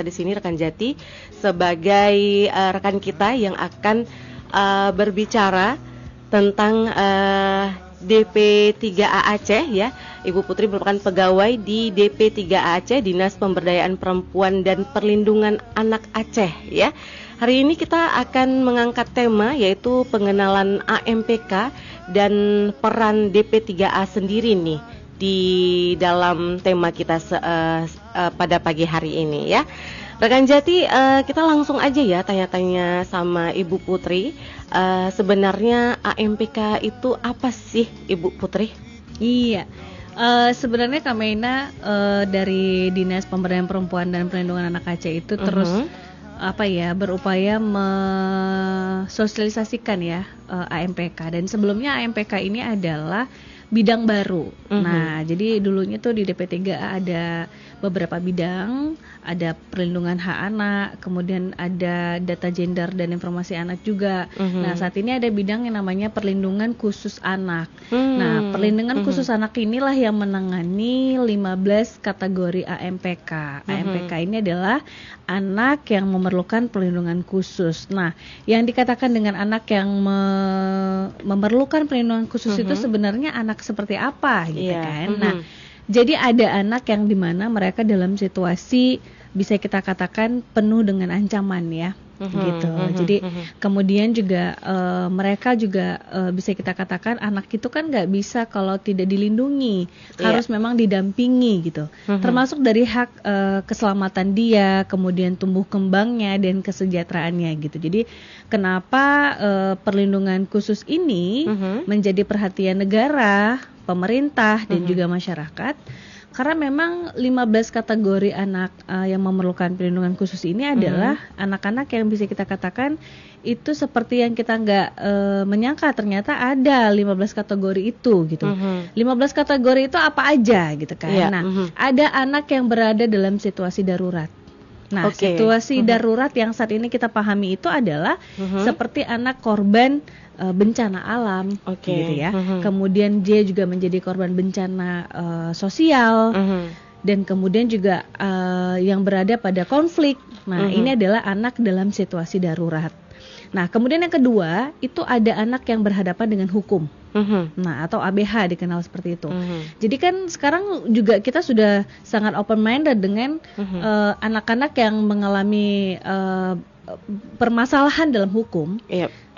kita di sini rekan Jati sebagai rekan kita yang akan berbicara tentang DP3A Aceh ya. Ibu Putri merupakan pegawai di DP3A Aceh, Dinas Pemberdayaan Perempuan dan Perlindungan Anak Aceh ya. Hari ini kita akan mengangkat tema yaitu pengenalan AMPK dan peran DP3A sendiri nih di dalam tema kita pada pagi hari ini ya. Rekan Jati, kita langsung aja ya tanya-tanya sama Ibu Putri. Sebenarnya AMPK itu apa sih, Ibu Putri? Iya, sebenarnya Kak Meina dari Dinas Pemberdayaan Perempuan dan Perlindungan Anak Aceh itu terus berupaya mensosialisasikan ya AMPK. Dan sebelumnya AMPK ini adalah bidang baru. Nah, jadi dulunya tuh di DP3A ada beberapa bidang, ada perlindungan hak anak, kemudian ada data gender dan informasi anak juga. Nah, saat ini ada bidang yang namanya perlindungan khusus anak. Nah, perlindungan khusus anak inilah yang menangani 15 kategori AMPK. AMPK ini adalah anak yang memerlukan perlindungan khusus. Nah, yang dikatakan dengan anak yang memerlukan perlindungan khusus itu sebenarnya anak seperti apa gitu kan. Nah, jadi ada anak yang dimana mereka dalam situasi bisa kita katakan penuh dengan ancaman ya. Gitu. Jadi kemudian juga mereka juga bisa kita katakan anak itu kan nggak bisa kalau tidak dilindungi, harus memang didampingi gitu. Termasuk dari hak keselamatan dia, kemudian tumbuh kembangnya dan kesejahteraannya gitu. Jadi kenapa perlindungan khusus ini menjadi perhatian negara, pemerintah dan juga masyarakat? Karena memang 15 kategori anak yang memerlukan perlindungan khusus ini adalah anak-anak yang bisa kita katakan itu seperti yang kita nggak menyangka, ternyata ada 15 kategori itu gitu. 15 kategori itu apa aja gitu kan. Nah, ada anak yang berada dalam situasi darurat. Nah, situasi darurat yang saat ini kita pahami itu adalah seperti anak korban bencana alam, gitu ya. Kemudian dia juga menjadi korban bencana sosial, dan kemudian juga yang berada pada konflik. Nah, ini adalah anak dalam situasi darurat. Nah, kemudian yang kedua itu ada anak yang berhadapan dengan hukum. Nah, atau ABH dikenal seperti itu. Jadi kan sekarang juga kita sudah sangat open minded dengan anak-anak yang mengalami permasalahan dalam hukum.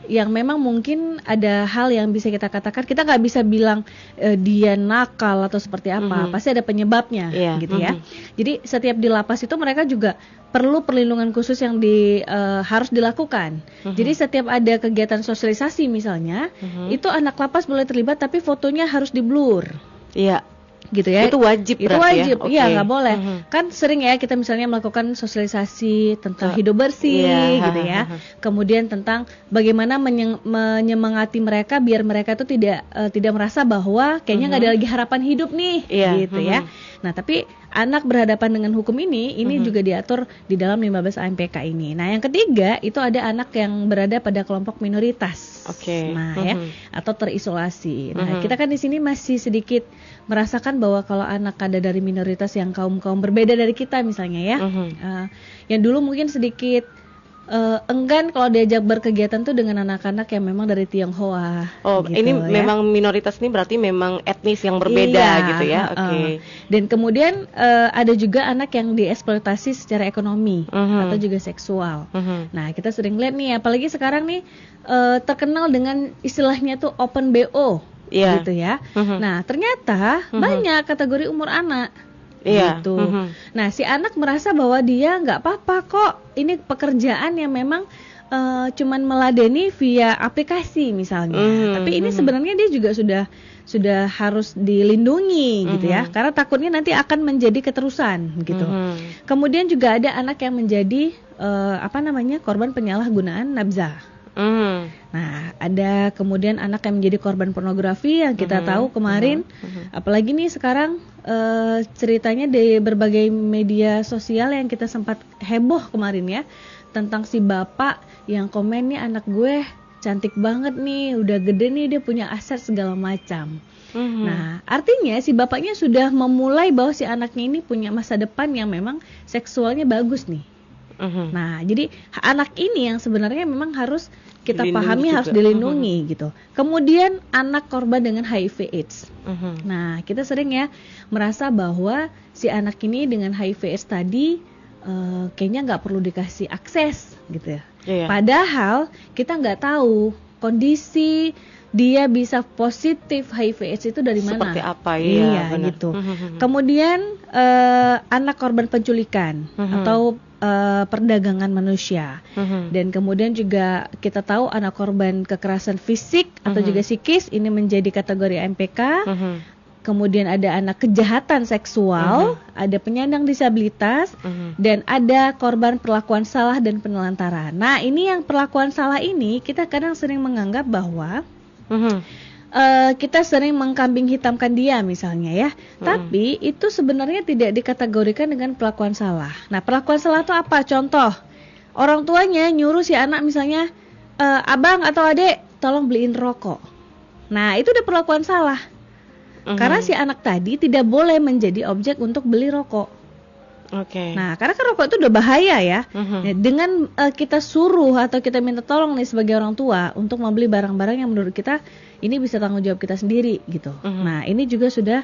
Yang memang mungkin ada hal yang bisa kita katakan, kita nggak bisa bilang dia nakal atau seperti apa, pasti ada penyebabnya, gitu ya. Jadi setiap di lapas itu mereka juga perlu perlindungan khusus yang harus dilakukan. Jadi setiap ada kegiatan sosialisasi misalnya, itu anak lapas boleh terlibat, tapi fotonya harus di-blur. Gitu ya. Itu wajib. Itu wajib. Iya, nggak boleh. Kan sering ya kita misalnya melakukan sosialisasi tentang hidup bersih, gitu ya. Kemudian tentang bagaimana menyemangati mereka biar mereka itu tidak merasa bahwa kayaknya nggak ada lagi harapan hidup nih, gitu ya. Nah, tapi anak berhadapan dengan hukum ini juga diatur di dalam 15 AMPK ini. Nah, yang ketiga itu ada anak yang berada pada kelompok minoritas. Nah, ya, atau terisolasi. Nah, kita kan di sini masih sedikit merasakan bahwa kalau anak ada dari minoritas yang kaum berbeda dari kita misalnya ya, yang dulu mungkin sedikit enggan kalau diajak berkegiatan tuh dengan anak-anak yang memang dari Tionghoa. Gitu, ini ya. Memang minoritas ini berarti memang etnis yang berbeda gitu ya. Dan kemudian ada juga anak yang dieksploitasi secara ekonomi atau juga seksual. Nah, kita sering lihat nih, apalagi sekarang nih terkenal dengan istilahnya tuh open BO. Gitu ya. Nah, ternyata banyak kategori umur anak. Gitu. Nah, si anak merasa bahwa dia nggak apa-apa kok. Ini pekerjaan yang memang cuman meladeni via aplikasi misalnya. Tapi ini sebenarnya dia juga sudah harus dilindungi gitu ya. Karena takutnya nanti akan menjadi keterusan gitu. Kemudian juga ada anak yang menjadi korban penyalahgunaan nafsa. Nah, ada kemudian anak yang menjadi korban pornografi yang kita tahu kemarin, apalagi nih sekarang ceritanya di berbagai media sosial yang kita sempat heboh kemarin ya, tentang si bapak yang komen nih anak gue cantik banget nih, udah gede nih, dia punya aset segala macam. Nah, artinya si bapaknya sudah memulai bahwa si anaknya ini punya masa depan yang memang seksualnya bagus nih. Nah, jadi anak ini yang sebenarnya memang harus kita Dilindungi pahami, juga. harus dilindungi gitu. Kemudian anak korban dengan HIV/AIDS. Nah, kita sering ya merasa bahwa si anak ini dengan HIV/AIDS tadi kayaknya nggak perlu dikasih akses gitu ya. Iya. Padahal kita nggak tahu kondisi dia bisa positif HIV/AIDS itu dari mana? Seperti apa ya? Iya, Benar. gitu. Kemudian anak korban penculikan atau perdagangan manusia. Dan kemudian juga kita tahu anak korban kekerasan fisik atau juga psikis ini menjadi kategori AMPK. Kemudian ada anak kejahatan seksual, ada penyandang disabilitas, dan ada korban perlakuan salah dan penelantaran. Nah, ini yang perlakuan salah ini kita kadang sering menganggap bahwa kita sering mengkambing hitamkan dia misalnya ya. Tapi itu sebenarnya tidak dikategorikan dengan perlakuan salah. Nah, perlakuan salah itu apa? Contoh, orang tuanya nyuruh si anak misalnya, abang atau adek tolong beliin rokok. Nah, itu udah perlakuan salah. Karena si anak tadi tidak boleh menjadi objek untuk beli rokok. Oke. Nah, karena kan rokok itu udah bahaya ya. Nah, dengan kita suruh atau kita minta tolong nih sebagai orang tua untuk membeli barang-barang yang menurut kita ini bisa tanggung jawab kita sendiri gitu. Nah, ini juga sudah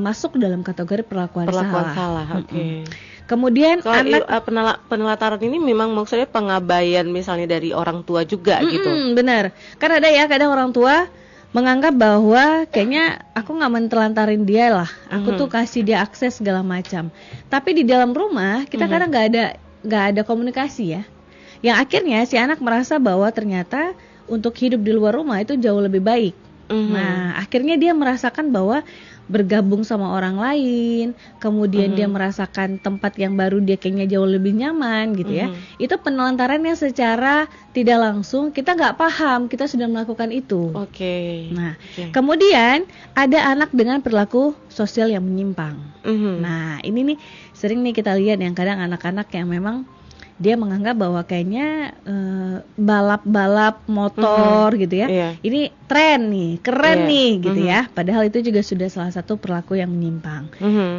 masuk dalam kategori perlakuan salah. Oke. Kemudian Kalau anak penelataran ini memang maksudnya pengabaian misalnya dari orang tua juga gitu. Benar. Karena ada ya kadang orang tua menganggap bahwa kayaknya aku nggak mentelantarin dia lah, aku tuh kasih dia akses segala macam. Tapi di dalam rumah kita kadang nggak ada komunikasi ya. Yang akhirnya si anak merasa bahwa ternyata untuk hidup di luar rumah itu jauh lebih baik. Nah, akhirnya dia merasakan bahwa bergabung sama orang lain, kemudian dia merasakan tempat yang baru dia kayaknya jauh lebih nyaman gitu ya. Itu penelantaran yang secara tidak langsung kita nggak paham kita sudah melakukan itu. Oke. Nah, kemudian ada anak dengan perilaku sosial yang menyimpang. Nah, ini nih sering nih kita lihat yang kadang anak-anak yang memang dia menganggap bahwa kayaknya balap-balap motor gitu ya, ini tren nih, keren nih gitu ya. Padahal itu juga sudah salah satu perilaku yang menyimpang.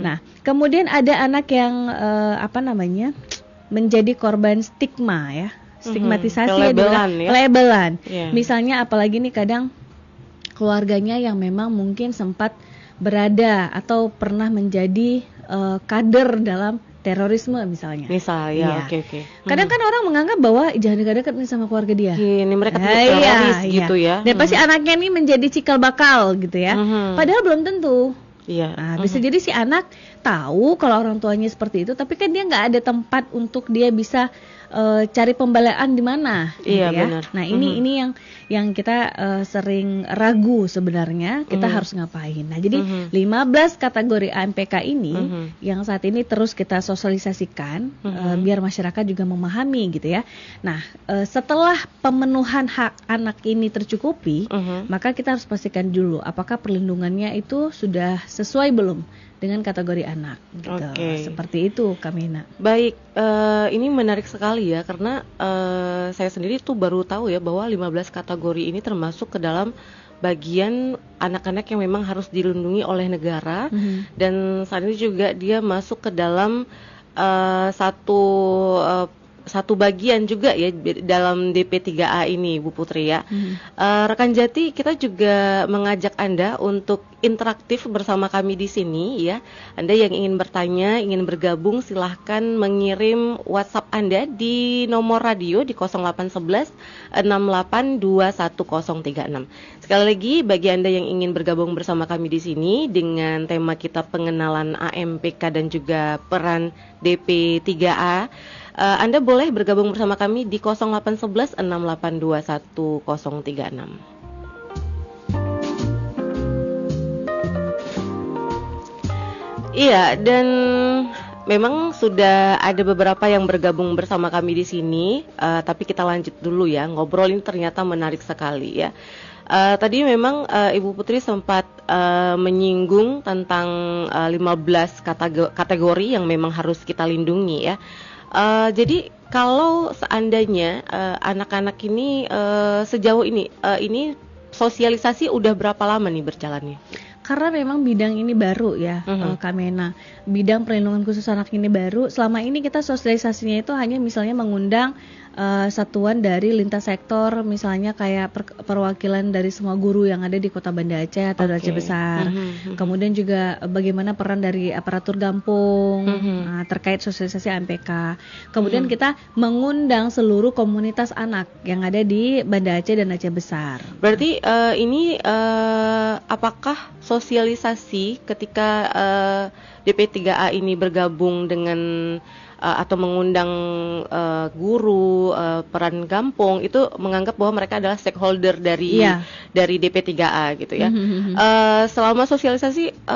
Nah, kemudian ada anak yang menjadi korban stigma ya, stigmatisasi labelan. Misalnya apalagi nih kadang keluarganya yang memang mungkin sempat berada atau pernah menjadi kader dalam terorisme misalnya. Oke. Kadang kan orang menganggap bahwa jangan dekat-dekat nih sama keluarga dia. Ini mereka teroris gitu ya. Dan pasti anaknya nih menjadi cikal bakal gitu ya. Padahal belum tentu. Nah, bisa jadi si anak tahu kalau orang tuanya seperti itu, tapi kan dia nggak ada tempat untuk dia bisa cari pembelaan di mana, gitu ya. Benar. Nah, ini yang kita sering ragu sebenarnya kita harus ngapain. Nah, jadi 15 kategori AMPK ini yang saat ini terus kita sosialisasikan biar masyarakat juga memahami gitu ya. Nah, setelah pemenuhan hak anak ini tercukupi, maka kita harus pastikan dulu apakah perlindungannya itu sudah sesuai belum dengan kategori anak gitu. Seperti itu, Kamina. Baik, ini menarik sekali ya karena saya sendiri tuh baru tahu ya bahwa 15 kategori ini termasuk ke dalam bagian anak-anak yang memang harus dilindungi oleh negara dan saat ini juga dia masuk ke dalam satu bagian juga ya dalam DP3A ini Bu Putri ya. Rekan Jati, kita juga mengajak Anda untuk interaktif bersama kami di sini ya. Anda yang ingin bertanya, ingin bergabung silahkan mengirim WhatsApp Anda di nomor radio di 0811 68211036. Sekali lagi bagi Anda yang ingin bergabung bersama kami di sini dengan tema kita pengenalan AMPK dan juga peran DP3A, Anda boleh bergabung bersama kami di 0811 68211036. Iya, dan memang sudah ada beberapa yang bergabung bersama kami di sini, tapi kita lanjut dulu ya. Ngobrol ini ternyata menarik sekali ya. Tadi memang Ibu Putri sempat menyinggung tentang 15 kategori yang memang harus kita lindungi ya. Jadi kalau seandainya anak-anak ini sejauh ini sosialisasi udah berapa lama nih berjalannya? karena memang bidang ini baru ya, Kak Mena. Bidang perlindungan khusus anak ini baru. Selama ini kita sosialisasinya itu hanya misalnya mengundang satuan dari lintas sektor, misalnya kayak perwakilan dari semua guru yang ada di Kota Banda Aceh atau Aceh Besar. Kemudian juga bagaimana peran dari aparatur Gampung terkait sosialisasi AMPK. Kemudian kita mengundang seluruh komunitas anak yang ada di Banda Aceh dan Aceh Besar. Berarti ini apakah sosialisasi ketika DP3A ini bergabung dengan atau mengundang guru, peran Gampung, itu menganggap bahwa mereka adalah stakeholder dari DP3A gitu ya. Selama sosialisasi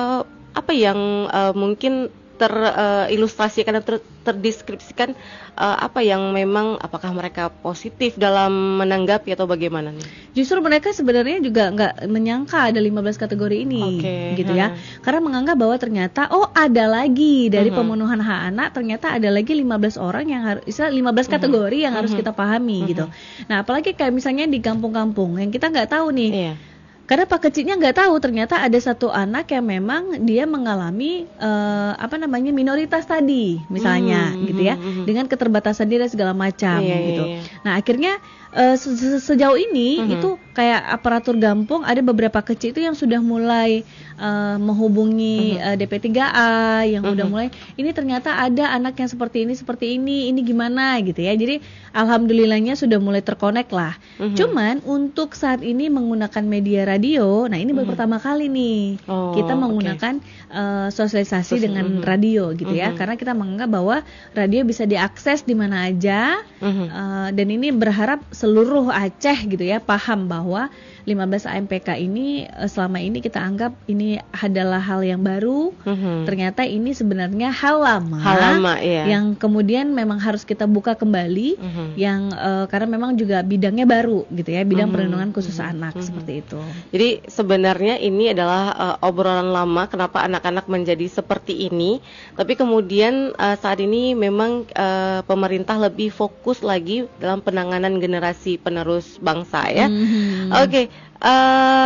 apa yang mungkin terilustrasikan dan terdeskripsikan, apa yang memang, apakah mereka positif dalam menanggapi atau bagaimana nih? Justru mereka sebenarnya juga nggak menyangka ada 15 kategori ini, gitu ya. Karena menganggap bahwa ternyata ada lagi dari pemenuhan hak anak, ternyata ada lagi 15 orang yang harus, 15 kategori yang harus kita pahami gitu. Nah, apalagi kayak misalnya di kampung-kampung yang kita nggak tahu nih. Karena Pak Keciknya nggak tahu ternyata ada satu anak yang memang dia mengalami minoritas tadi misalnya gitu ya, dengan keterbatasan dia dan segala macam gitu. Nah akhirnya sejauh ini itu kayak aparatur Gampung ada beberapa kecil itu yang sudah mulai menghubungi DP3A yang udah mulai, ini ternyata ada anak yang seperti ini gimana gitu ya. Jadi alhamdulillahnya sudah mulai terkonek lah. Cuman untuk saat ini menggunakan media radio, nah ini baru pertama kali nih kita menggunakan sosialisasi dengan radio gitu ya, karena kita menganggap bahwa radio bisa diakses di mana aja, dan ini berharap seluruh Aceh gitu ya paham bahwa 15 AMPK ini selama ini kita anggap ini adalah hal yang baru. Ternyata ini sebenarnya hal lama yang kemudian memang harus kita buka kembali, yang karena memang juga bidangnya baru gitu ya, bidang perlindungan khusus anak seperti itu. Jadi sebenarnya ini adalah obrolan lama kenapa anak-anak menjadi seperti ini, tapi kemudian saat ini memang pemerintah lebih fokus lagi dalam penanganan generasi penerus bangsa ya.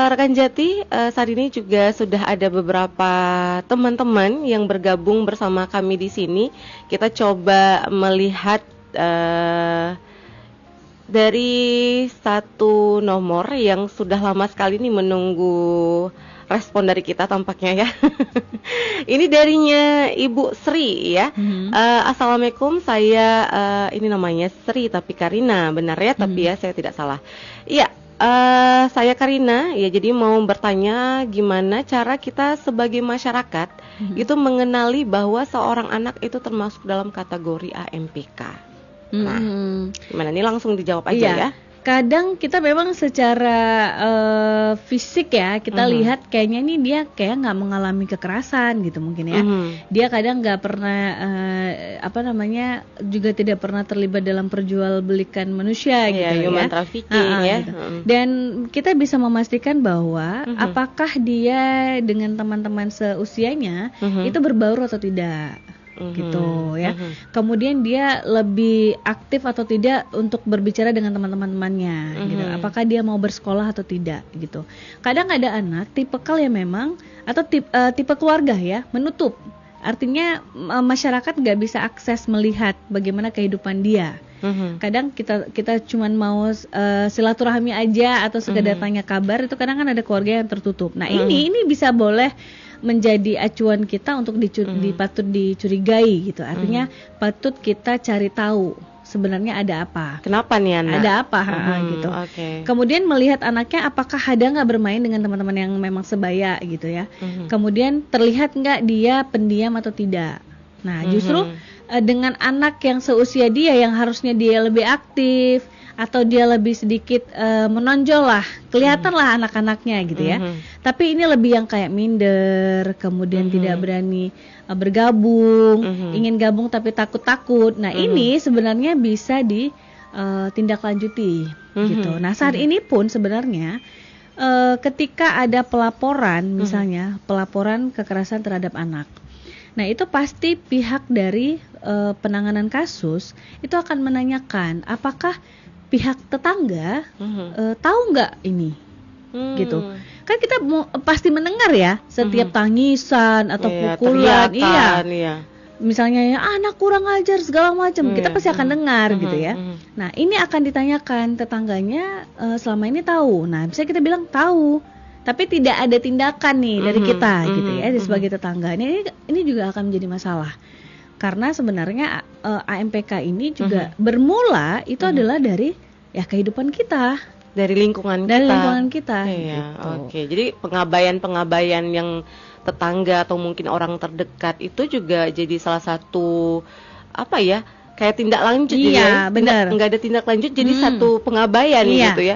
Rekan Jati, saat ini juga sudah ada beberapa teman-teman yang bergabung bersama kami di sini. Kita coba melihat dari satu nomor yang sudah lama sekali nih menunggu respon dari kita tampaknya ya. Ini darinya Ibu Sri ya. Assalamualaikum, saya ini namanya Sri tapi Karina, benar ya? Tapi ya saya tidak salah. Iya. Saya Karina, ya jadi mau bertanya gimana cara kita sebagai masyarakat itu mengenali bahwa seorang anak itu termasuk dalam kategori AMPK. Nah, gimana nih, langsung dijawab aja ya. Kadang kita memang secara fisik ya kita lihat kayaknya nih dia kayak nggak mengalami kekerasan gitu mungkin ya. Dia kadang nggak pernah juga tidak pernah terlibat dalam perjualbelikan manusia gitu human ya. Trafficking ya. Gitu. Dan kita bisa memastikan bahwa apakah dia dengan teman-teman seusianya itu berbaur atau tidak. Gitu ya. Kemudian dia lebih aktif atau tidak untuk berbicara dengan teman-temannya gitu. Apakah dia mau bersekolah atau tidak gitu. Kadang ada anak tipikal yang memang atau tipe keluarga ya menutup. Artinya masyarakat nggak bisa akses melihat bagaimana kehidupan dia. Kadang kita cuman mau silaturahmi aja atau sekedar tanya kabar, itu kadang kan ada keluarga yang tertutup. Nah ini bisa boleh menjadi acuan kita untuk patut dicurigai gitu. Artinya patut kita cari tahu sebenarnya ada apa. Kenapa nih anak? Ada apa gitu. Kemudian melihat anaknya apakah ada nggak bermain dengan teman-teman yang memang sebaya gitu ya. Kemudian terlihat nggak dia pendiam atau tidak. Nah justru dengan anak yang seusia dia yang harusnya dia lebih aktif atau dia lebih sedikit menonjol lah, kelihatan lah anak-anaknya gitu ya. Tapi ini lebih yang kayak minder, kemudian tidak berani bergabung, ingin gabung tapi takut-takut. Nah ini sebenarnya bisa ditindaklanjuti gitu. Nah saat ini pun sebenarnya ketika ada pelaporan, misalnya pelaporan kekerasan terhadap anak, nah itu pasti pihak dari penanganan kasus itu akan menanyakan apakah pihak tetangga tahu nggak ini gitu. kan kita pasti mendengar ya setiap tangisan atau pukulan, iya. Misalnya ya anak kurang ajar segala macam, kita pasti akan dengar gitu ya. Nah ini akan ditanyakan tetangganya, selama ini tahu. Nah bisa kita bilang tahu, tapi tidak ada tindakan nih dari kita gitu ya sebagai tetangga. Ini juga akan menjadi masalah karena sebenarnya AMPK ini juga bermula itu adalah dari ya kehidupan kita, dari lingkungan kita. Iya, gitu. Oke. Jadi pengabaian yang tetangga atau mungkin orang terdekat itu juga jadi salah satu kayak tindak lanjut. Iya, benar. Nggak ada tindak lanjut, jadi satu pengabaian gitu ya.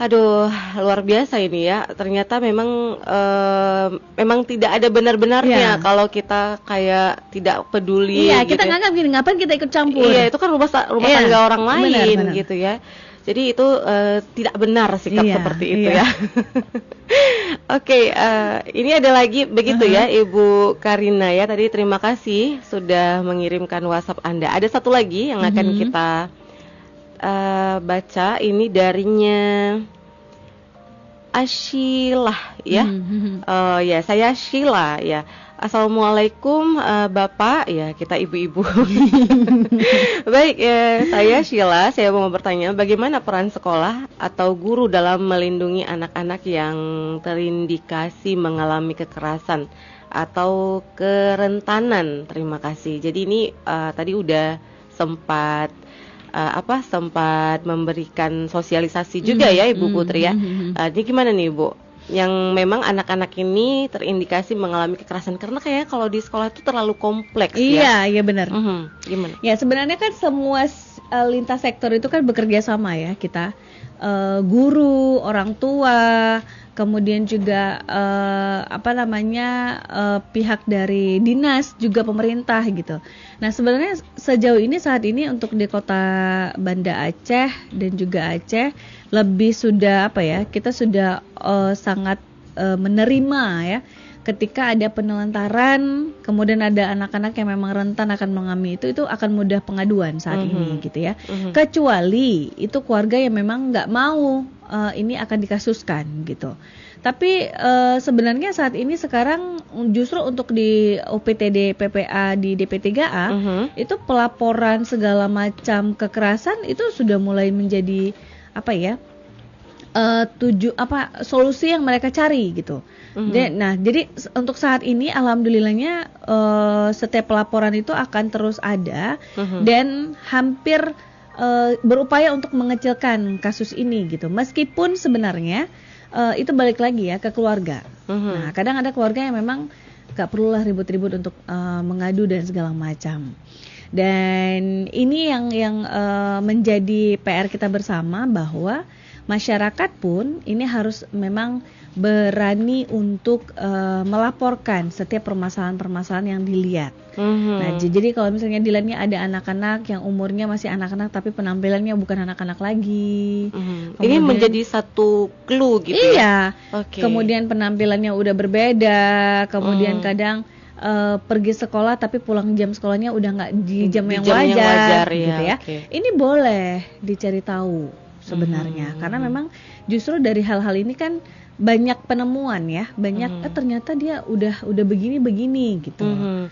Aduh, luar biasa ini ya. Ternyata memang tidak ada benar-benarnya kalau kita kayak tidak peduli. Iya, gitu kita nganggap gini, ngapain kita ikut campur? Iya, itu kan rumah tangga orang lain, benar. Gitu ya. Jadi itu tidak benar sikap seperti itu ya. Oke, ini ada lagi begitu ya Ibu Karina ya. Tadi terima kasih sudah mengirimkan WhatsApp Anda. Ada satu lagi yang akan kita baca, ini darinya Ashilah ya. Ya, saya Sheila ya. Assalamualaikum Bapak, ya kita ibu-ibu. Baik, saya Sheila, saya mau bertanya bagaimana peran sekolah atau guru dalam melindungi anak-anak yang terindikasi mengalami kekerasan atau kerentanan. Terima kasih. Jadi ini tadi udah sempat memberikan sosialisasi juga ya Ibu Putri ya. Ini gimana nih Ibu? Yang memang anak-anak ini terindikasi mengalami kekerasan karena kayaknya kalau di sekolah itu terlalu kompleks ya. Iya benar. Gimana? Ya sebenarnya kan semua lintas sektor itu kan bekerja sama ya kita, guru, orang tua, kemudian juga pihak dari dinas juga pemerintah gitu. Nah sebenarnya sejauh ini saat ini untuk di kota Banda Aceh dan juga Aceh lebih sudah kita sudah sangat menerima ya ketika ada penelantaran, kemudian ada anak-anak yang memang rentan akan mengalami itu akan mudah pengaduan saat ini gitu ya. Kecuali itu keluarga yang memang nggak mau ini akan dikasuskan gitu. Tapi sebenarnya saat ini sekarang justru untuk di OPTD PPA di DP3A itu pelaporan segala macam kekerasan itu sudah mulai menjadi solusi yang mereka cari gitu. Nah, jadi untuk saat ini alhamdulillahnya setiap pelaporan itu akan terus ada dan hampir berupaya untuk mengecilkan kasus ini gitu. Meskipun sebenarnya itu balik lagi ya ke keluarga. Nah, kadang ada keluarga yang memang gak perlulah ribut-ribut untuk mengadu dan segala macam. Dan ini yang menjadi PR kita bersama bahwa masyarakat pun ini harus memang berani untuk melaporkan setiap permasalahan-permasalahan yang dilihat. Nah, jadi kalau misalnya dilihatnya ada anak-anak yang umurnya masih anak-anak tapi penampilannya bukan anak-anak lagi. Ini menjadi satu clue gitu ya. Kemudian penampilannya udah berbeda, kemudian kadang pergi sekolah tapi pulang jam sekolahnya udah nggak di jam yang wajar gitu ya. Ini boleh dicari tahu sebenarnya karena memang justru dari hal-hal ini kan banyak penemuan ya, banyak ternyata dia udah begini gitu. Nah.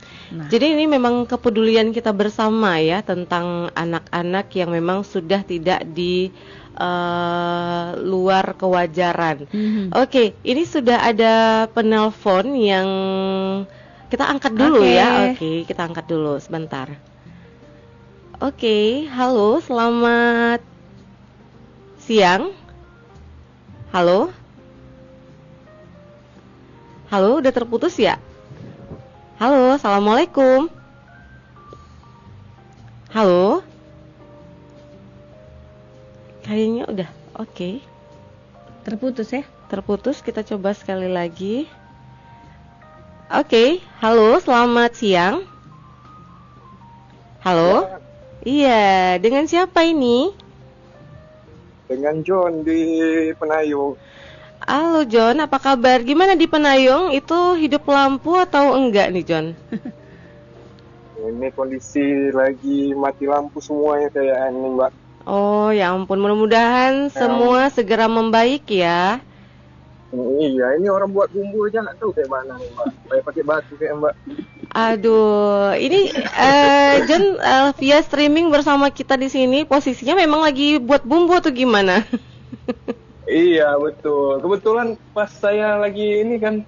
Jadi ini memang kepedulian kita bersama ya tentang anak-anak yang memang sudah tidak di luar kewajaran. Oke, ini sudah ada penelpon yang kita angkat dulu ya. Oke, kita angkat dulu sebentar. Oke, halo, selamat siang. Halo? Halo, udah terputus ya? Halo, assalamualaikum. Halo? Kayaknya udah, oke. Terputus ya? Terputus, kita coba sekali lagi. Oke, halo, selamat siang. Halo? Iya, dengan siapa ini? Dengan John di Penayung. Halo John, apa kabar? Gimana di Penayung? Itu hidup lampu atau enggak nih John? Ini kondisi lagi mati lampu semuanya kayak ini Mbak. Oh ya ampun, mudah-mudahan semua segera membaik ya. Iya, ini orang buat bumbu aja nggak tahu kayak mana nih, Mbak. Kayak pakai batu kayak Mbak. Aduh, ini John via streaming bersama kita di sini posisinya memang lagi buat bumbu atau gimana? Iya, betul. Kebetulan pas saya lagi ini kan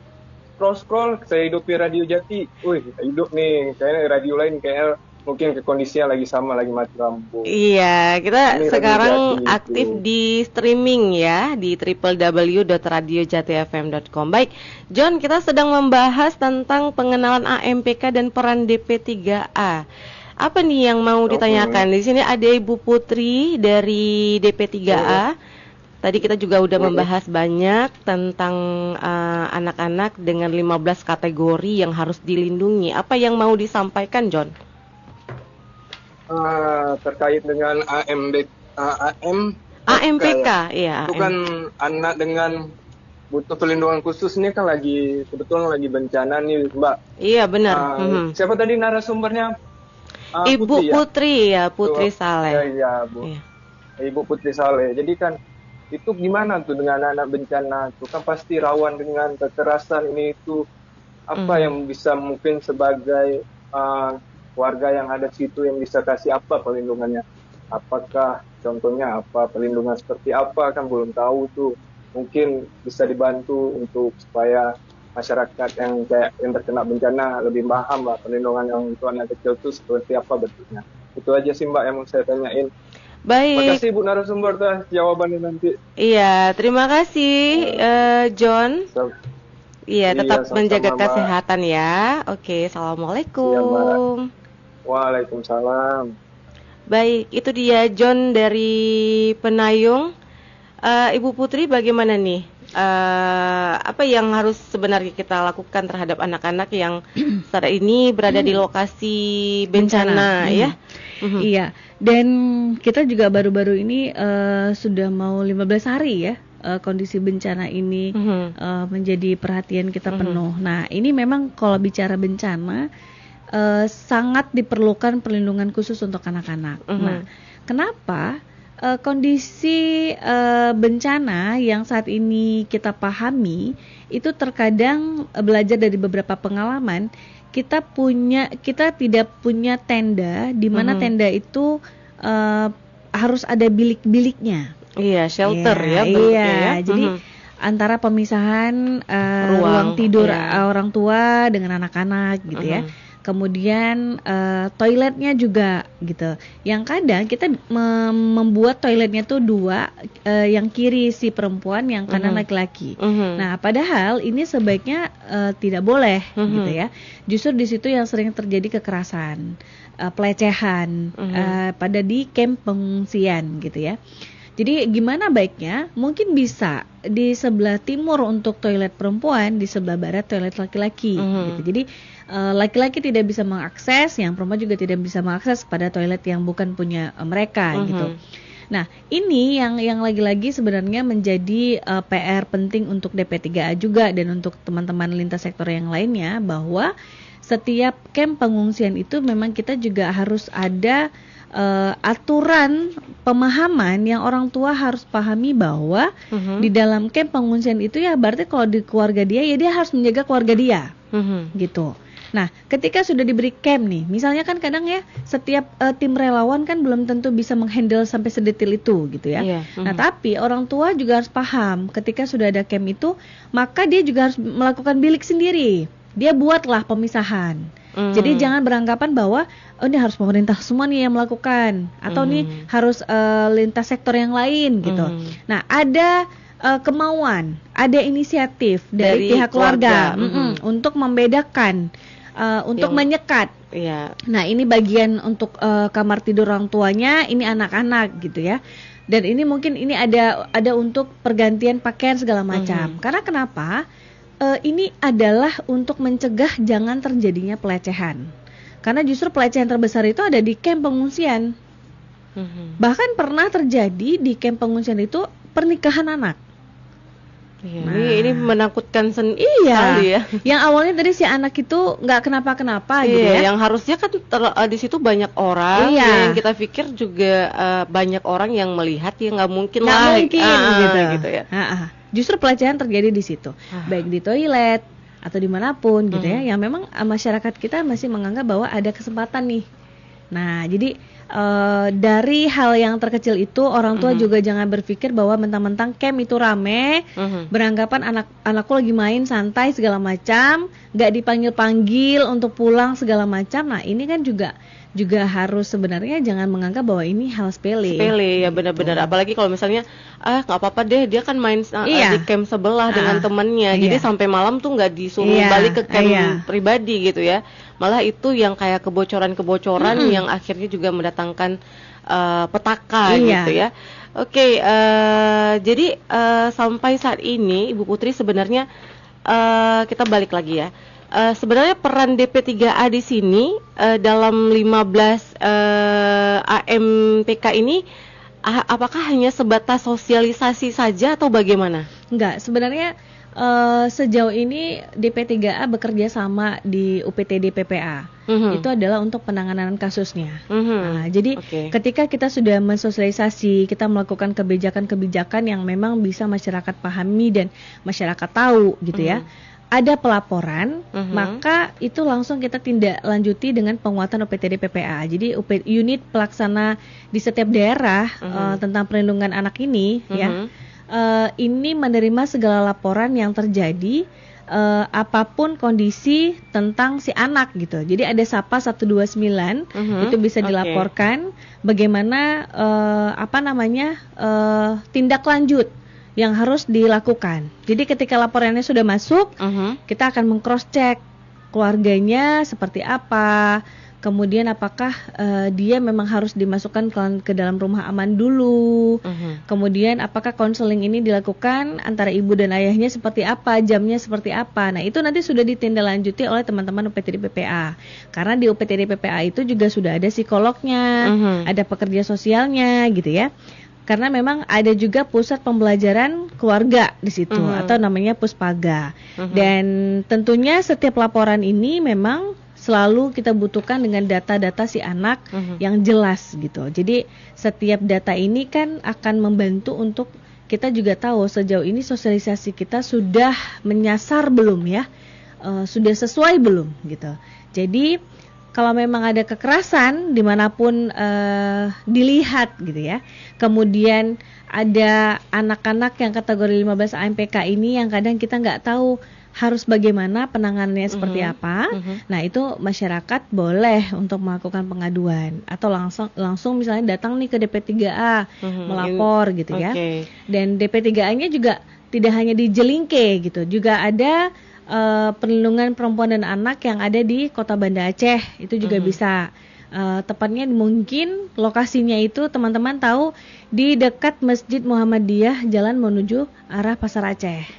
scroll-scroll, saya hidupi Radio Jati. Wih, hidup nih. Kayaknya radio lain kayak mungkin ke kondisinya lagi sama, lagi mati lampu. Iya, kita Ini sekarang Radio Jati aktif itu. di streaming ya di www.radiojatifm.com. Baik, John, kita sedang membahas tentang pengenalan AMPK dan peran DP3A. Apa nih yang mau ditanyakan? Di sini ada Ibu Putri dari DP3A. Tadi kita juga udah membahas banyak tentang anak-anak dengan 15 kategori yang harus dilindungi. Apa yang mau disampaikan, John? Terkait dengan AMPK, ya. Itu kan anak dengan butuh perlindungan khusus ini kan kebetulan lagi bencana nih, Mbak. Iya, benar. Siapa tadi narasumbernya? Ibu Putri ya, Putri Tuh, Saleh. Iya, Bu. Iya. Ibu Putri Saleh. Jadi kan itu gimana tuh dengan anak bencana? Itu kan pasti rawan dengan kekerasan ini itu. Apa yang bisa mungkin sebagai warga yang ada di situ yang bisa kasih apa perlindungannya? Apakah contohnya apa perlindungan seperti apa kan belum tahu tuh. Mungkin bisa dibantu untuk supaya masyarakat yang terkena bencana lebih paham lah perlindungan yang untuk anak kecil itu seperti apa bentuknya. Itu aja sih Mbak yang mau saya tanyain. Baik. Makasih Bu narasumber atas jawabannya nanti. Iya, terima kasih John. Iya, tetap menjaga kesehatan ya. Oke, assalamualaikum. Iya, Waalaikumsalam. Baik, itu dia John dari Penayung. Ibu Putri, bagaimana nih? Apa yang harus sebenarnya kita lakukan terhadap anak-anak yang saat ini berada di lokasi bencana ya? Iya, dan kita juga baru-baru ini sudah mau 15 hari ya. Kondisi bencana ini menjadi perhatian kita penuh. Nah, ini memang kalau bicara bencana sangat diperlukan perlindungan khusus untuk anak-anak. Nah, kenapa kondisi bencana yang saat ini kita pahami itu terkadang belajar dari beberapa pengalaman, kita tidak punya tenda di mana tenda itu harus ada bilik-biliknya. Iya, shelter ya bentuknya ya. Jadi antara pemisahan ruang tidur orang tua dengan anak-anak gitu ya. Kemudian toiletnya juga gitu. Yang kadang kita membuat toiletnya tuh dua, yang kiri si perempuan, yang kanan laki-laki. Nah, padahal ini sebaiknya tidak boleh gitu ya. Justru di situ yang sering terjadi kekerasan, pelecehan pada di camp pengungsian gitu ya. Jadi gimana baiknya? Mungkin bisa di sebelah timur untuk toilet perempuan, di sebelah barat toilet laki-laki gitu. Jadi laki-laki tidak bisa mengakses, yang perempuan juga tidak bisa mengakses pada toilet yang bukan punya mereka gitu. Nah, ini yang lagi-lagi sebenarnya menjadi PR penting untuk DP3A juga dan untuk teman-teman lintas sektor yang lainnya, bahwa setiap camp pengungsian itu memang kita juga harus ada aturan pemahaman yang orang tua harus pahami bahwa di dalam camp pengungsian itu ya berarti kalau di keluarga dia ya dia harus menjaga keluarga dia gitu. Nah, ketika sudah diberi camp nih, misalnya kan kadang ya setiap tim relawan kan belum tentu bisa menghandle sampai sedetil itu gitu ya. Nah, tapi orang tua juga harus paham ketika sudah ada camp itu, maka dia juga harus melakukan bilik sendiri. Dia buatlah pemisahan. Jadi jangan beranggapan bahwa ini harus pemerintah semua nih yang melakukan, atau nih harus lintas sektor yang lain gitu. Nah, ada kemauan, ada inisiatif dari pihak keluarga untuk membedakan, untuk menyekat. Nah, ini bagian untuk kamar tidur orang tuanya, ini anak-anak gitu ya. Dan ini mungkin ini ada untuk pergantian pakaian segala macam. Karena kenapa? Ini adalah untuk mencegah jangan terjadinya pelecehan. Karena justru pelecehan terbesar itu ada di kamp pengungsian. Bahkan pernah terjadi di kamp pengungsian itu pernikahan anak. Nah, ini menakutkan sekali ya. Yang awalnya tadi si anak itu nggak kenapa-kenapa gitu ya. Yang harusnya kan di situ banyak orang. Yang kita pikir juga banyak orang yang melihat, ya nggak mungkin gitu ya. justru pelecehan terjadi di situ, baik di toilet atau dimanapun gitu ya, yang memang masyarakat kita masih menganggap bahwa ada kesempatan nih. Nah, jadi dari hal yang terkecil itu orang tua juga jangan berpikir bahwa mentang-mentang camp itu rame, beranggapan anakku lagi main santai segala macam, nggak dipanggil-panggil untuk pulang segala macam. Nah, ini kan juga harus sebenarnya jangan menganggap bahwa ini hal sepele. Sepele ya, benar-benar. Apalagi kalau misalnya nggak apa-apa deh, dia kan main di camp sebelah dengan temennya, jadi sampai malam tuh nggak disuruh balik ke camp pribadi gitu ya. Malah itu yang kayak kebocoran-kebocoran yang akhirnya juga mendatangkan petaka gitu ya. Oke, jadi sampai saat ini Ibu Putri sebenarnya kita balik lagi ya. Sebenarnya peran DP3A di sini dalam 15 AMPK ini apakah hanya sebatas sosialisasi saja atau bagaimana? Enggak, sebenarnya sejauh ini DP3A bekerja sama di UPTD PPA. Itu adalah untuk penanganan kasusnya. Nah, jadi ketika kita sudah mensosialisasi, kita melakukan kebijakan-kebijakan yang memang bisa masyarakat pahami dan masyarakat tahu gitu ya. Ada pelaporan, maka itu langsung kita tindak lanjuti dengan penguatan UPTD PPA. Jadi unit pelaksana di setiap daerah tentang perlindungan anak ini ya, ini menerima segala laporan yang terjadi apapun kondisi tentang si anak gitu. Jadi ada SAPA 129 itu bisa dilaporkan bagaimana tindak lanjut yang harus dilakukan. Jadi ketika laporannya sudah masuk, kita akan meng-cross check keluarganya seperti apa, kemudian apakah dia memang harus dimasukkan ke dalam rumah aman dulu, kemudian apakah konseling ini dilakukan antara ibu dan ayahnya seperti apa, jamnya seperti apa. Nah, itu nanti sudah ditindaklanjuti oleh teman-teman UPTD PPA. Karena di UPTD PPA itu juga sudah ada psikolognya, ada pekerja sosialnya gitu ya. Karena memang ada juga pusat pembelajaran keluarga di situ atau namanya Puspaga. Dan tentunya setiap laporan ini memang selalu kita butuhkan dengan data-data si anak yang jelas gitu. Jadi setiap data ini kan akan membantu untuk kita juga tahu sejauh ini sosialisasi kita sudah menyasar belum ya, sudah sesuai belum gitu. Jadi kalau memang ada kekerasan dimanapun dilihat gitu ya, kemudian ada anak-anak yang kategori 15 AMPK ini yang kadang kita nggak tahu harus bagaimana penanganannya seperti apa. Nah, itu masyarakat boleh untuk melakukan pengaduan atau langsung misalnya datang nih ke DP3A melapor gitu ya. Dan DP3A-nya juga tidak hanya di Jelingke gitu, juga ada perlindungan perempuan dan anak yang ada di Kota Banda Aceh itu juga bisa. Tepatnya mungkin lokasinya itu teman-teman tahu di dekat Masjid Muhammadiyah jalan menuju arah Pasar Aceh.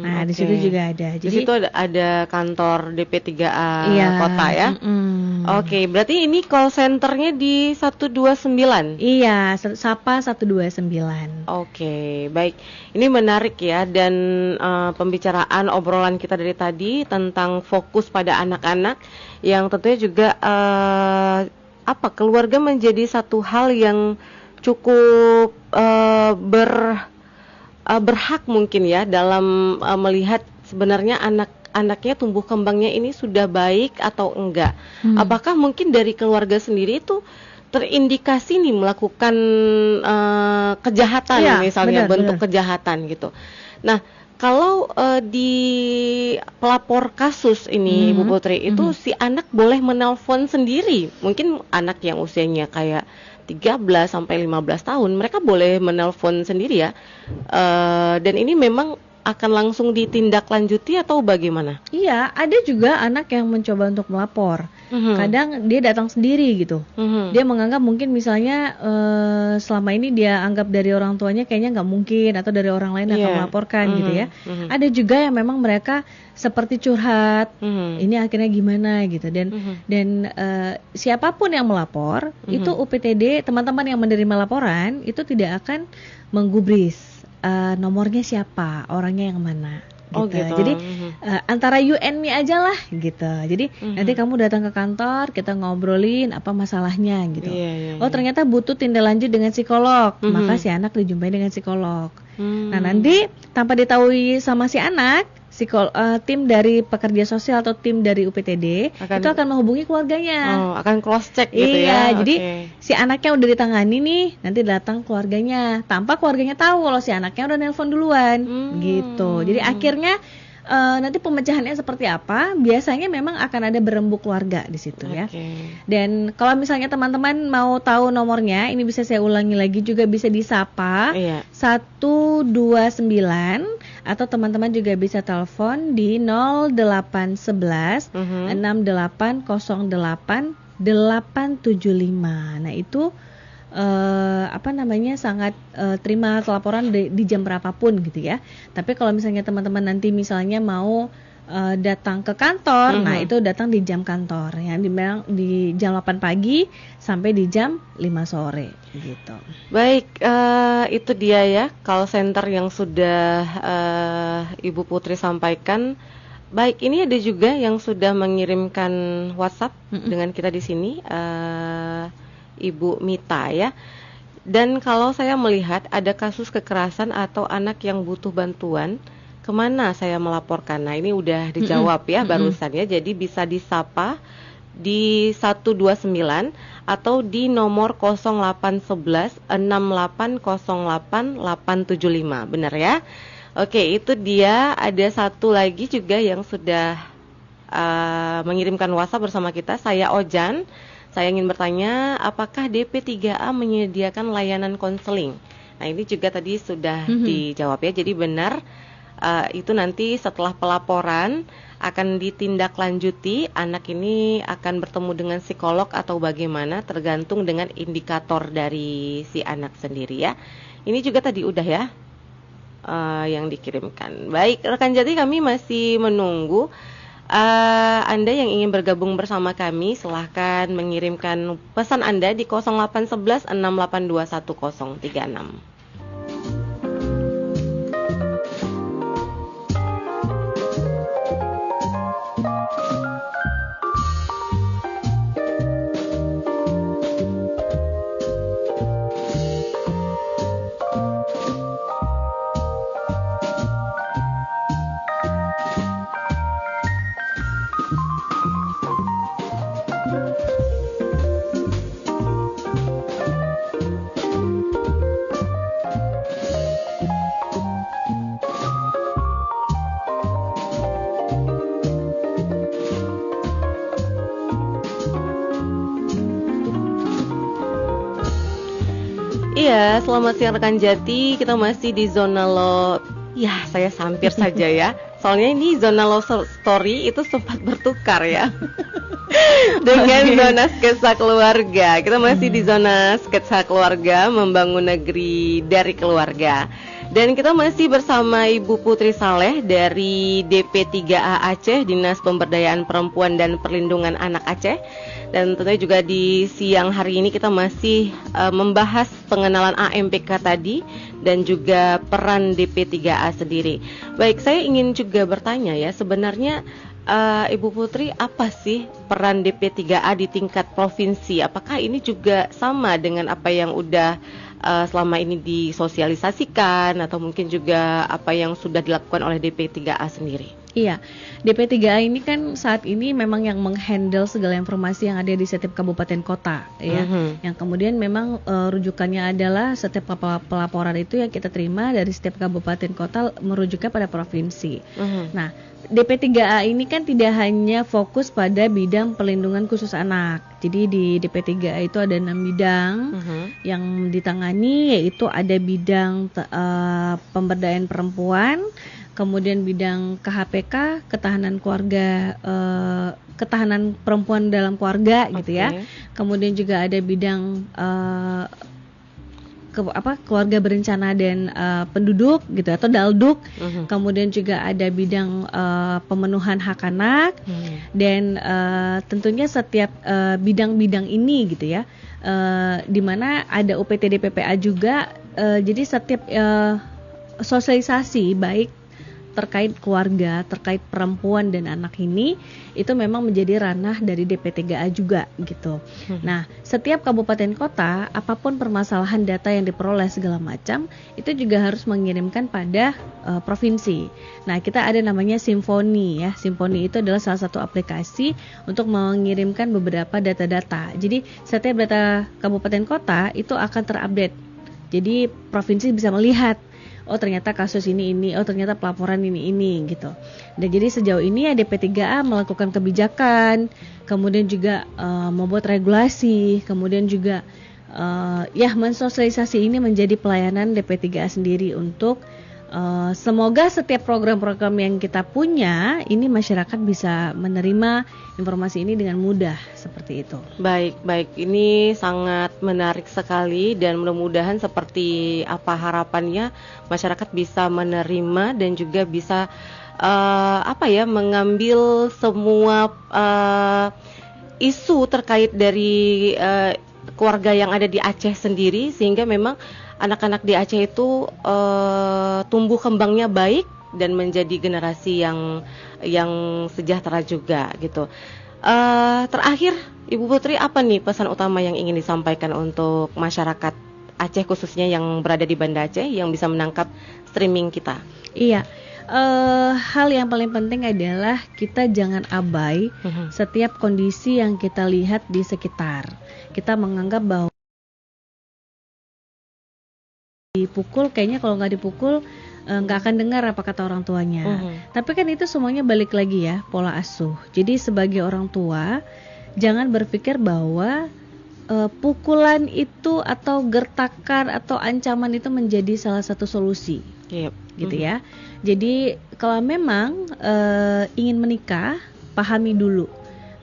Nah, di situ juga ada. Jadi di situ ada kantor DP3A kota ya. Oke, berarti ini call centernya di 129. Iya, SAPA 129. Oke, baik. Ini menarik ya, dan pembicaraan obrolan kita dari tadi tentang fokus pada anak-anak yang tentunya juga keluarga menjadi satu hal yang cukup berhak mungkin ya dalam melihat sebenarnya anaknya tumbuh kembangnya ini sudah baik atau enggak. Apakah mungkin dari keluarga sendiri itu terindikasi nih melakukan kejahatan misalnya bentuk kejahatan gitu. Nah, kalau di pelapor kasus ini Bu Putri itu si anak boleh menelpon sendiri. Mungkin anak yang usianya kayak 13 sampai 15 tahun mereka boleh menelpon sendiri ya. Dan ini memang akan langsung ditindaklanjuti atau bagaimana? Iya, ada juga anak yang mencoba untuk melapor. Kadang dia datang sendiri gitu. Dia menganggap mungkin misalnya selama ini dia anggap dari orang tuanya kayaknya nggak mungkin atau dari orang lain akan melaporkan gitu ya. Ada juga yang memang mereka seperti curhat. Ini akhirnya gimana gitu. Dan siapapun yang melapor itu UPTD teman-teman yang menerima laporan itu tidak akan menggubris. Nomornya siapa, orangnya yang mana gitu. Jadi antara you and me aja lah gitu. Jadi nanti kamu datang ke kantor, kita ngobrolin apa masalahnya gitu. Oh ternyata butuh tindak lanjut dengan psikolog, maka si anak dijumpai dengan psikolog. Nah, nanti tanpa diketahui sama si anak, tim dari pekerja sosial atau tim dari UPTD itu akan menghubungi keluarganya. Akan cross check gitu ya. ya. Jadi si anaknya udah ditangani nih, nanti datang keluarganya tanpa keluarganya tahu kalau si anaknya udah nelpon duluan. Gitu. Jadi akhirnya nanti pemecahannya seperti apa? Biasanya memang akan ada berembuk keluarga di situ ya. Dan kalau misalnya teman-teman mau tahu nomornya, ini bisa saya ulangi lagi juga, bisa disapa 129 atau teman-teman juga bisa telepon di 0811 6808 875. Nah, itu sangat terima laporan di jam berapapun gitu ya. Tapi kalau misalnya teman-teman nanti misalnya mau datang ke kantor, nah itu datang di jam kantor ya, di jam 8 pagi sampai di jam 5 sore gitu. Baik, itu dia ya call center yang sudah Ibu Putri sampaikan. Baik, ini ada juga yang sudah mengirimkan WhatsApp dengan kita di sini. Ibu Mita ya. Dan kalau saya melihat ada kasus kekerasan atau anak yang butuh bantuan, kemana saya melaporkan? Nah, ini udah dijawab ya barusan ya. Jadi bisa disapa di 129 atau di nomor 0811 6808 875. Benar ya? Oke, itu dia. Ada satu lagi juga yang sudah mengirimkan WhatsApp bersama kita. Saya Ojan. Saya ingin bertanya, apakah DP3A menyediakan layanan konseling? Nah, ini juga tadi sudah dijawab ya. Jadi benar, itu nanti setelah pelaporan akan ditindaklanjuti. Anak ini akan bertemu dengan psikolog atau bagaimana, tergantung dengan indikator dari si anak sendiri ya. Ini juga tadi udah ya yang dikirimkan. Baik, rekan Jati, kami masih menunggu. Anda yang ingin bergabung bersama kami, silahkan mengirimkan pesan Anda di 0811 682 1036. Iya, selamat siang rekan Jati. Kita masih di zona love. Ya, saya sampir saja ya. Soalnya ini zona love story itu sempat bertukar ya. Dengan zona sketsa keluarga. Kita masih di zona sketsa keluarga, membangun negeri dari keluarga. Dan kita masih bersama Ibu Putri Saleh dari DP3A Aceh, Dinas Pemberdayaan Perempuan dan Perlindungan Anak Aceh. Dan tentunya juga di siang hari ini kita masih membahas pengenalan AMPK tadi dan juga peran DP3A sendiri. Baik, saya ingin juga bertanya ya, sebenarnya Ibu Putri, apa sih peran DP3A di tingkat provinsi? Apakah ini juga sama dengan apa yang udah selama ini disosialisasikan, atau mungkin juga apa yang sudah dilakukan oleh DP3A sendiri? Iya, DP3A ini kan saat ini memang yang menghandle segala informasi yang ada di setiap kabupaten kota ya. Yang kemudian memang rujukannya adalah setiap pelaporan itu yang kita terima dari setiap kabupaten kota merujuknya pada provinsi. Nah, DP3A ini kan tidak hanya fokus pada bidang perlindungan khusus anak. Jadi di DP3A itu ada 6 bidang yang ditangani, yaitu ada bidang pemberdayaan perempuan, kemudian bidang KHPK, ketahanan keluarga, ketahanan perempuan dalam keluarga gitu ya. Kemudian juga ada bidang keluarga berencana dan penduduk gitu atau DALDUK. Kemudian juga ada bidang pemenuhan hak anak. Dan tentunya setiap bidang-bidang ini gitu ya, di mana ada UPTD PPA juga. Jadi setiap sosialisasi baik terkait keluarga, terkait perempuan dan anak ini, itu memang menjadi ranah dari DP3A juga gitu. Nah, setiap kabupaten kota, apapun permasalahan data yang diperoleh segala macam, itu juga harus mengirimkan pada provinsi. Nah, kita ada namanya Simfoni ya. Simfoni itu adalah salah satu aplikasi untuk mengirimkan beberapa data-data. Jadi, setiap data kabupaten kota itu akan terupdate. Jadi, provinsi bisa melihat, oh ternyata kasus ini, oh ternyata pelaporan ini gitu. Dan jadi sejauh ini DP3A melakukan kebijakan, kemudian juga membuat regulasi, kemudian juga mensosialisasi ini menjadi pelayanan DP3A sendiri untuk semoga setiap program-program yang kita punya ini masyarakat bisa menerima informasi ini dengan mudah seperti itu. Baik, ini sangat menarik sekali dan mudah-mudahan seperti apa harapannya masyarakat bisa menerima dan juga bisa mengambil semua isu terkait dari keluarga yang ada di Aceh sendiri, sehingga memang anak-anak di Aceh itu tumbuh kembangnya baik dan menjadi generasi yang sejahtera juga gitu. Terakhir, Ibu Putri, apa nih pesan utama yang ingin disampaikan untuk masyarakat Aceh khususnya yang berada di Banda Aceh yang bisa menangkap streaming kita? Iya. Hal yang paling penting adalah kita jangan abai setiap kondisi yang kita lihat di sekitar. Kita menganggap bahwa dipukul, kayaknya kalau nggak dipukul nggak akan dengar apa kata orang tuanya. Tapi kan itu semuanya balik lagi ya, pola asuh. Jadi sebagai orang tua jangan berpikir bahwa pukulan itu atau gertakan atau ancaman itu menjadi salah satu solusi. Gitu ya. Jadi kalau memang ingin menikah, pahami dulu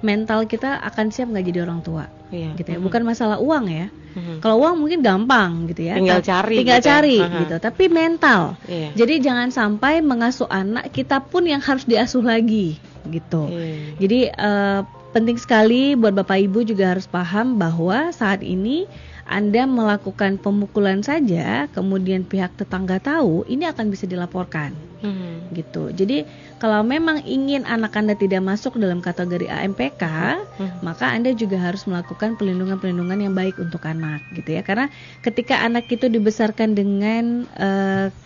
mental kita akan siap nggak jadi orang tua. Gitu ya. Bukan masalah uang ya. Kalau uang mungkin gampang gitu ya. Tinggal cari gitu. Tapi mental. Jadi jangan sampai mengasuh anak, kita pun yang harus diasuh lagi gitu. Jadi penting sekali buat Bapak Ibu juga harus paham bahwa saat ini Anda melakukan pemukulan saja, kemudian pihak tetangga tahu, ini akan bisa dilaporkan. Gitu. Jadi kalau memang ingin anak Anda tidak masuk dalam kategori AMPK, maka Anda juga harus melakukan pelindungan-pelindungan yang baik untuk anak, gitu ya. Karena ketika anak itu dibesarkan dengan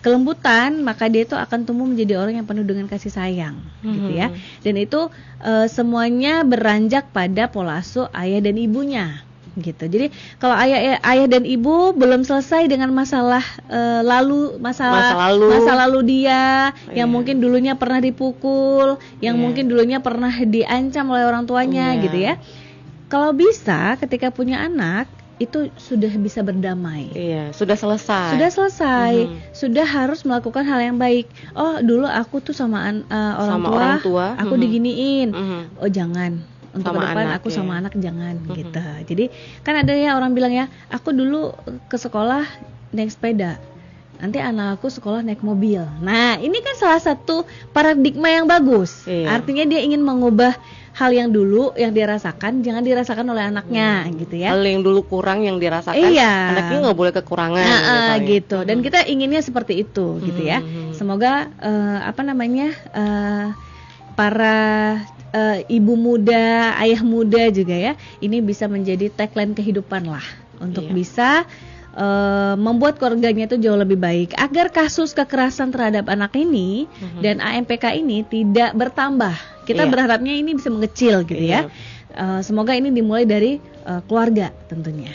kelembutan, maka dia itu akan tumbuh menjadi orang yang penuh dengan kasih sayang, gitu ya. Dan itu semuanya beranjak pada pola asuh ayah dan ibunya. Gitu. Jadi kalau ayah dan ibu belum selesai dengan masalah masa lalu dia yang mungkin dulunya pernah dipukul, yang mungkin dulunya pernah diancam oleh orang tuanya gitu ya. Kalau bisa ketika punya anak itu sudah bisa berdamai. Sudah selesai. Sudah harus melakukan hal yang baik. Oh, dulu aku tuh sama orang tua aku diginiin. Oh, jangan. Untuk ke depan aku sama anak jangan gitu. Jadi kan ada ya orang bilang ya, aku dulu ke sekolah naik sepeda, nanti anak aku sekolah naik mobil. Nah ini kan salah satu paradigma yang bagus. Artinya dia ingin mengubah hal yang dulu yang dia rasakan jangan dirasakan oleh anaknya gitu ya. Hal yang dulu kurang yang dirasakan anaknya nggak boleh kekurangan gitu. Dan kita inginnya seperti itu gitu ya. Semoga para ibu muda, ayah muda juga ya, ini bisa menjadi tagline kehidupan lah untuk bisa membuat keluarganya itu jauh lebih baik agar kasus kekerasan terhadap anak ini dan AMPK ini tidak bertambah. Kita berharapnya ini bisa mengecil gitu ya. Semoga ini dimulai dari keluarga tentunya.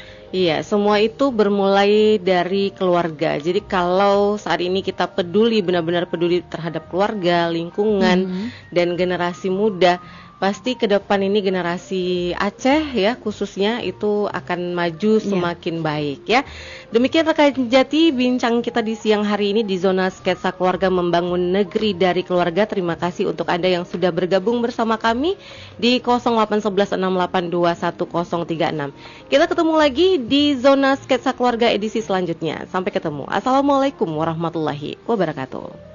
Semua itu bermulai dari keluarga. Jadi kalau saat ini kita benar-benar peduli terhadap keluarga, lingkungan, dan generasi muda, pasti ke depan ini generasi Aceh ya khususnya itu akan maju semakin baik ya. Demikian rekan Jati bincang kita di siang hari ini di zona sketsa keluarga membangun negeri dari keluarga. Terima kasih untuk Anda yang sudah bergabung bersama kami di 0811682136. Kita ketemu lagi di zona sketsa keluarga edisi selanjutnya. Sampai ketemu. Assalamualaikum warahmatullahi wabarakatuh.